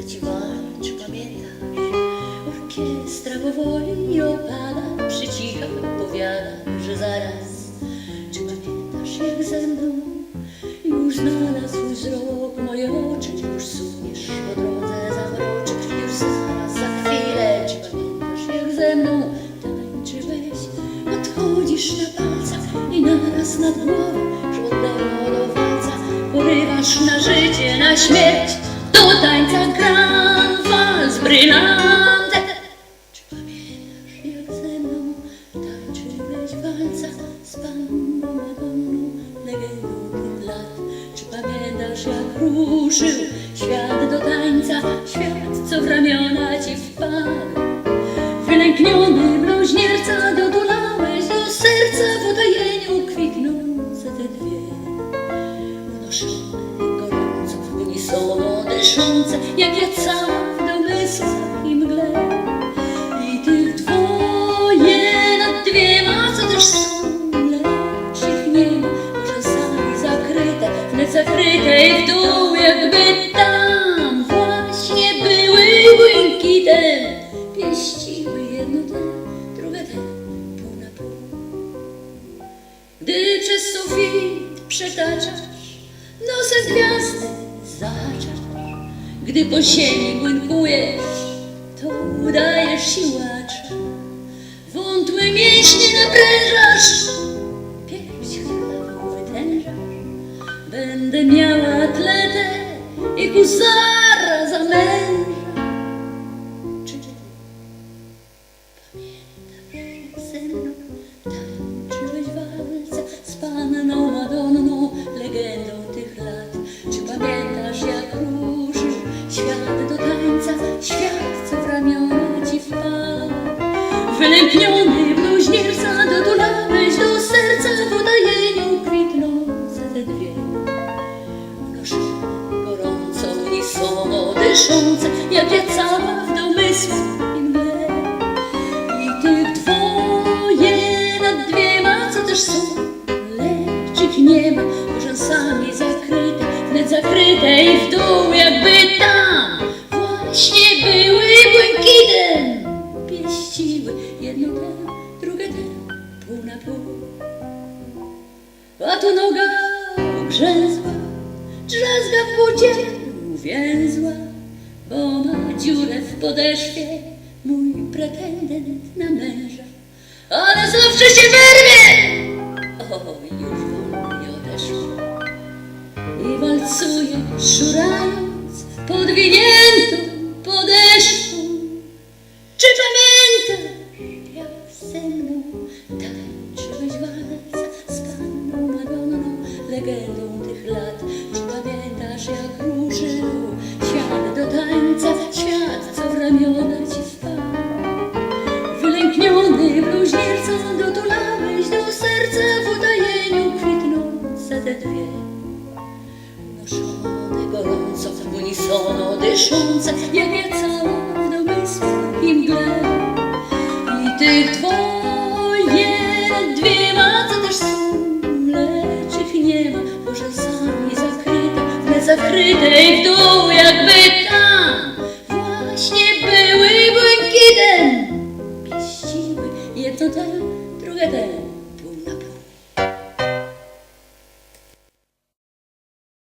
serce ci wali, czy pamiętasz? Orkiestra powoli opada, przycicha, powiada, że zaraz. Czy pamiętasz, jak ze mną już znalazł wzrok moje oczy? Już suniesz po drodze zawroczy, już zaraz, za chwilę. Czy pamiętasz, jak ze mną tańczyłeś? Odchodzisz na palcach i naraz nad głową żądło do walca. Porywasz na życie, na śmierć, do tańca gram wals brylantem. Czy pamiętasz, jak ze mną tańczyłeś walca z panną Madonną, legendą tych lat? Czy pamiętasz, jak ruszył świat do tańca, świat, co w ramiona ci wpadł? Wylękniony bluźnierca dotulałeś do serca w utajeniu kwitnące te dwie, unoszone gorąco w unisono dyszące, jak ja cała w domysłach i mgle. I tych dwoje nad dwiema, co też są, lecz ich nie ma, rzęsami zakryte, wnet zakryte i w dół, jakby tam właśnie były błękitem. Pieściły jedno te, drugie te, pół na pół. Gdy przez sufit przetaczasz, nosem gwiazdy zahaczasz, gdy po ziemi błynkujesz, to udajesz siłacza. Wątłe mięśnie naprężasz, pierś chwilową wytężasz. Będę miała atletę i husara za męża. Ze mną tańczyłeś walca z panną Madonną, legendą tych lat. Czy pamiętasz, jak ruszył świat do tańca, świat, co w ramiona ci wpadł? Wylękniony bluźnierca dotulałeś do serca w utajeniu kwitnące te dwie, unoszone gorąco unisono dyszące, jak ja cała w domysłach i mgle. I tych dwoje nad dwiema, co też są, lecz ich nie ma, rzęsami zakryte, wnet zakryte i w dół, jakby tam właśnie były błękitem. Pieściły jedno te, drugie te, pół na pół. A tu noga grzęzła, drzazga w bucie uwięzła, bo ma dziurę w podeszwie mój pretendent na męża. Ale znów się wyrwie! O, już wolniej odeszło i walcuje, szurając podwiniętą podeszwą. Czy pamiętasz, jak ze mną tańczyłeś walca z panną Madonną, legendą tych lat? Czy pamiętasz, jak ruszył świat do tańca, świat, co w ramiona ci wpadł? Wylękniony bluźnierca dotulałeś do serca w utajeniu kwitnące te dwie, unoszone gorąco w unisono dyszące, jak ja cała w domysłach i mgle. I tych dwoje nad dwiema, co też są, lecz ich nie ma, bo rzęsami zakryte, wnet zakryte i w dół, jakby tam właśnie były błękitem. Pieściły jedno te, drugie te,